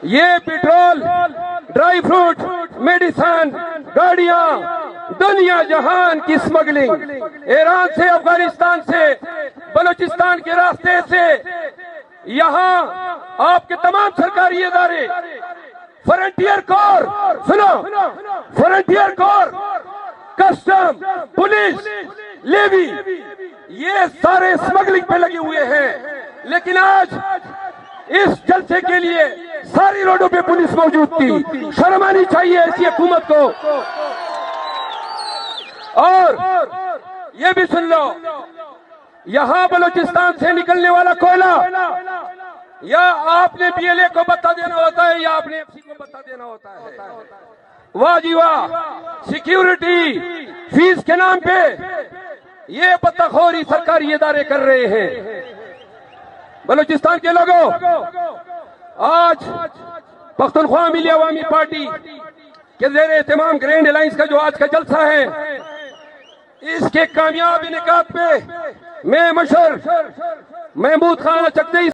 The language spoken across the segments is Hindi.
ये पेट्रोल, ड्राई फ्रूट, मेडिसिन, गाड़ियां, दुनिया जहान की स्मगलिंग, ईरान से, अफगानिस्तान से, बलूचिस्तान के रास्ते से, यहाँ आपके तमाम सरकारी इदारे, फ्रंटियर कोर, सुनो, frontier corps, custom, police, levy, ये सारे स्मगलिंग पे लगे हुए हैं। लेकिन आज इस जलसे के लिए सारी रोडों पे पुलिस मौजूद थी। शर्म आनी चाहिए ऐसी हुकूमत को। और ये भी सुन लो, यहां बलूचिस्तान से निकलने वाला कोयला या आपने पीएलए को बता देना होता है या आपने एफसी को बता देना होता है। वाह जी वाह, सिक्योरिटी फीस के नाम पे ये बदतखोरी सरकारी इदारे कर रहे हैं। बलूचिस्तान के लोगों, आज पख्तूनख्वा मिली अवामी पार्टी के ज़ेरे एहतमाम ग्रैंड अलायंस का जो आज का जलसा है, इसके कामयाब इनेकाद पे मैं मशर महमूद खान चकदई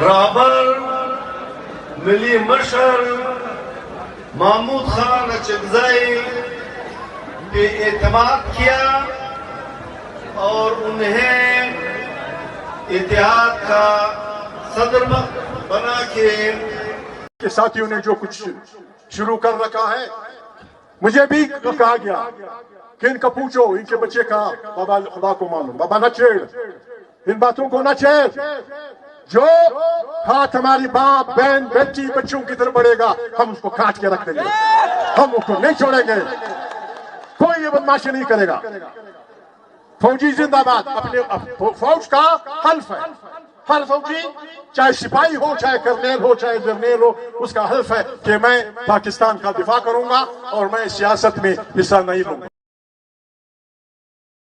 राहबर मिली मशर महमूद खान चकदई पे एतमाद किया और उन्हें इत्तेहाद का सदर बना के साथियों ने जो कुछ शुरू कर रखा है, मुझे भी कहा गया कि इनका पूछो, इनके बच्चे का बाबा खुदा को मालूम, बाबा न छेड़, इन बातों को न छेड़। जो हाथ हमारी बाप, बहन, बेटी, बच्चों की तरफ बढ़ेगा, हम उसको काट के रख देंगे, हम उसको नहीं छोड़ेंगे, कोई ये बदमाशी नहीं करेगा। फौजी जिंदाबाद, अपने फौज का हल्फ है, हर फौजी चाहे सिपाही हो, चाहे कर्नेल हो, चाहे जर्नेल हो, उसका हल्फ है कि मैं पाकिस्तान का दिफा करूंगा और मैं सियासत में हिस्सा नहीं लूंगा।